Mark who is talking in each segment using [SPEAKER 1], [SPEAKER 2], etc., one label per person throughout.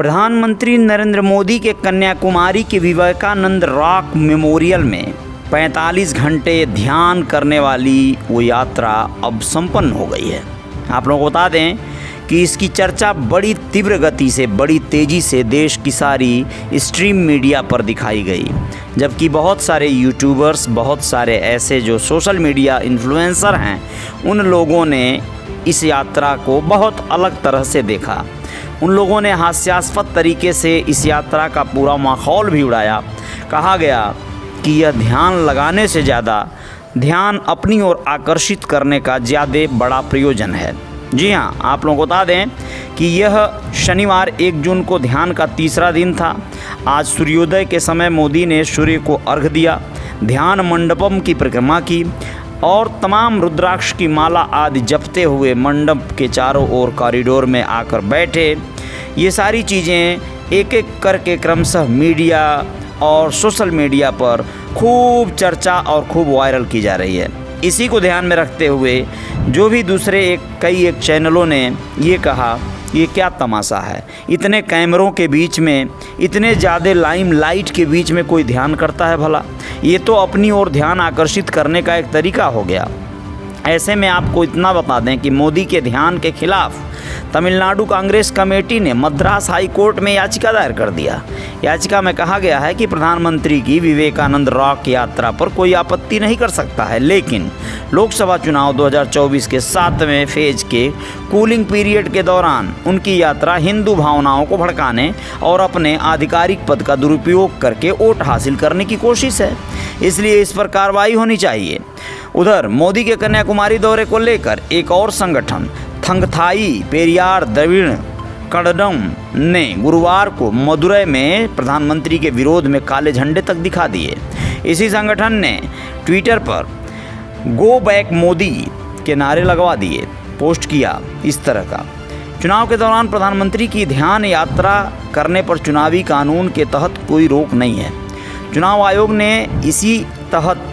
[SPEAKER 1] प्रधानमंत्री नरेंद्र मोदी के कन्याकुमारी के विवेकानंद रॉक मेमोरियल में 45 घंटे ध्यान करने वाली वो यात्रा अब संपन्न हो गई है। आप लोगों को बता दें कि इसकी चर्चा बड़ी तीव्र गति से, बड़ी तेज़ी से देश की सारी स्ट्रीम मीडिया पर दिखाई गई, जबकि बहुत सारे यूट्यूबर्स, बहुत सारे ऐसे जो सोशल मीडिया इन्फ्लुएंसर हैं, उन लोगों ने इस यात्रा को बहुत अलग तरह से देखा। उन लोगों ने हास्यास्पद तरीके से इस यात्रा का पूरा माहौल भी उड़ाया। कहा गया कि यह ध्यान लगाने से ज़्यादा ध्यान अपनी ओर आकर्षित करने का ज़्यादा बड़ा प्रयोजन है। जी हाँ, आप लोगों को बता दें कि यह शनिवार 1 जून को ध्यान का तीसरा दिन था। आज सूर्योदय के समय मोदी ने सूर्य को अर्घ्य दिया, ध्यान मंडपम की परिक्रमा की और तमाम रुद्राक्ष की माला आदि जपते हुए मंडप के चारों ओर कॉरिडोर में आकर बैठे। ये सारी चीज़ें एक एक करके क्रमशः मीडिया और सोशल मीडिया पर खूब चर्चा और खूब वायरल की जा रही है। इसी को ध्यान में रखते हुए जो भी दूसरे कई चैनलों ने ये कहा, ये क्या तमाशा है, इतने कैमरों के बीच में, इतने ज़्यादा लाइमलाइट के बीच में कोई ध्यान करता है भला? ये तो अपनी ओर ध्यान आकर्षित करने का एक तरीका हो गया। ऐसे में आपको इतना बता दें कि मोदी के ध्यान के खिलाफ तमिलनाडु कांग्रेस कमेटी ने मद्रास हाई कोर्ट में याचिका दायर कर दिया। याचिका में कहा गया है कि प्रधानमंत्री की विवेकानंद रॉक यात्रा पर कोई आपत्ति नहीं कर सकता है, लेकिन लोकसभा चुनाव 2024 के 7वें फेज के कूलिंग पीरियड के दौरान उनकी यात्रा हिंदू भावनाओं को भड़काने और अपने आधिकारिक पद का दुरुपयोग करके वोट हासिल करने की कोशिश है, इसलिए इस पर कार्रवाई होनी चाहिए। उधर मोदी के कन्याकुमारी दौरे को लेकर एक और संगठन थंगथाई पेरियार द्रविड़ कड़गम ने गुरुवार को मदुरै में प्रधानमंत्री के विरोध में काले झंडे तक दिखा दिए। इसी संगठन ने ट्विटर पर गो बैक मोदी के नारे लगवा दिए, पोस्ट किया इस तरह का। चुनाव के दौरान प्रधानमंत्री की ध्यान यात्रा करने पर चुनावी कानून के तहत कोई रोक नहीं है। चुनाव आयोग ने इसी तहत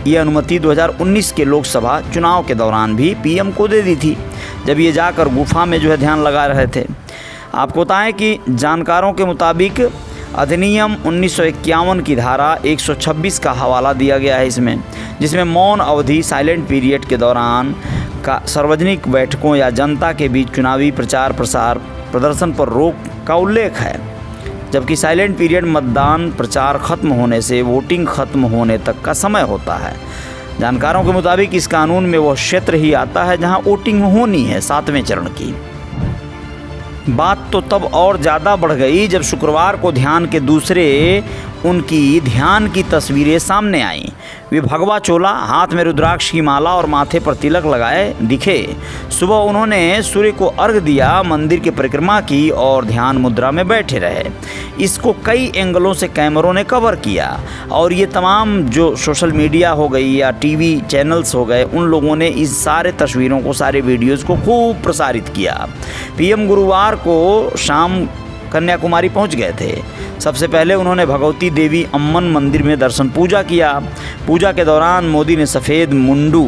[SPEAKER 1] ये अनुमति 2019 के लोकसभा चुनाव के दौरान भी पीएम को दे दी थी, जब ये जाकर गुफा में ध्यान लगा रहे थे। आपको बताएं कि जानकारों के मुताबिक अधिनियम 1951 की धारा 126 का हवाला दिया गया है इसमें, जिसमें मौन अवधि साइलेंट पीरियड के दौरान का सार्वजनिक बैठकों या जनता के बीच चुनावी प्रचार प्रसार प्रदर्शन पर रोक का उल्लेख है, जबकि साइलेंट पीरियड मतदान प्रचार खत्म होने से वोटिंग खत्म होने तक का समय होता है। जानकारों के मुताबिक इस कानून में वह क्षेत्र ही आता है जहां वोटिंग होनी है 7वें चरण की। बात तो तब और ज़्यादा बढ़ गई जब शुक्रवार को ध्यान के दूसरे उनकी ध्यान की तस्वीरें सामने आईं। वे भगवा चोला, हाथ में रुद्राक्ष की माला और माथे पर तिलक लगाए दिखे। सुबह उन्होंने सूर्य को अर्घ्य दिया, मंदिर की परिक्रमा की और ध्यान मुद्रा में बैठे रहे। इसको कई एंगलों से कैमरों ने कवर किया और ये तमाम जो सोशल मीडिया हो गई या टीवी चैनल्स हो गए, उन लोगों ने इस सारे तस्वीरों को, सारे वीडियोज़ को खूब प्रसारित किया। पीएम गुरुवार को शाम कन्याकुमारी पहुंच गए थे। सबसे पहले उन्होंने भगवती देवी अम्मन मंदिर में दर्शन पूजा किया। पूजा के दौरान मोदी ने सफ़ेद मुंडू,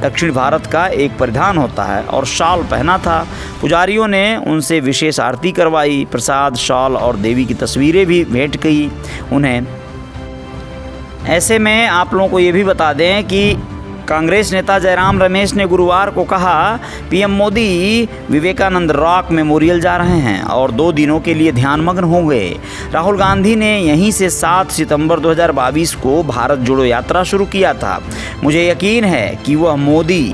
[SPEAKER 1] दक्षिण भारत का एक परिधान होता है, और शॉल पहना था। पुजारियों ने उनसे विशेष आरती करवाई। प्रसाद, शॉल और देवी की तस्वीरें भी भेंट की उन्हें। ऐसे में आप लोगों को ये भी बता दें कि कांग्रेस नेता जयराम रमेश ने गुरुवार को कहा, PM Modi Vivekananda rock memorial जा रहे हैं और 2 दिनों के लिए ध्यानमग्न होंगे। राहुल गांधी ने यहीं से 7 सितंबर 2022 को भारत जोड़ो यात्रा शुरू किया था। मुझे यकीन है कि वह मोदी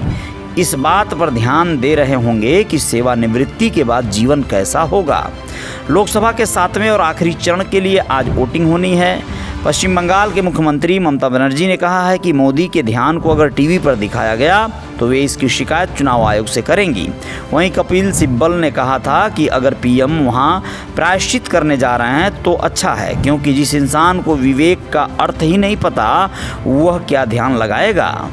[SPEAKER 1] इस बात पर ध्यान दे रहे होंगे कि सेवानिवृत्ति के बाद जीवन कैसा होगा। लोकसभा के 7वें और आखिरी चरण के लिए आज वोटिंग होनी है। पश्चिम बंगाल के मुख्यमंत्री ममता बनर्जी ने कहा है कि मोदी के ध्यान को अगर टीवी पर दिखाया गया तो वे इसकी शिकायत चुनाव आयोग से करेंगी। वहीं कपिल सिब्बल ने कहा था कि अगर पीएम वहां प्रायश्चित करने जा रहे हैं तो अच्छा है, क्योंकि जिस इंसान को विवेक का अर्थ ही नहीं पता वह क्या ध्यान लगाएगा।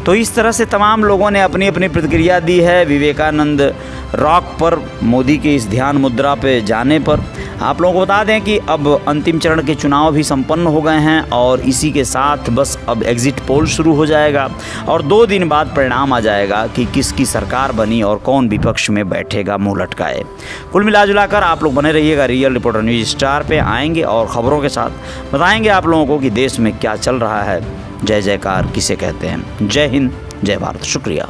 [SPEAKER 1] तो इस तरह से तमाम लोगों ने अपनी अपनी प्रतिक्रिया दी है विवेकानंद रॉक पर मोदी के इस ध्यान मुद्रा पे जाने पर। आप लोगों को बता दें कि अब अंतिम चरण के चुनाव भी संपन्न हो गए हैं और इसी के साथ बस अब एग्जिट पोल शुरू हो जाएगा और 2 दिन बाद परिणाम आ जाएगा कि किसकी सरकार बनी और कौन विपक्ष में बैठेगा मुंह लटकाए। कुल मिलाजुलाकर आप लोग बने रहिएगा रियल रिपोर्टर न्यूज़ स्टार पे। आएंगे और ख़बरों के साथ बताएंगे आप लोगों को कि देश में क्या चल रहा है। जय जयकार किसे कहते हैं। जय हिंद, जय भारत, शुक्रिया।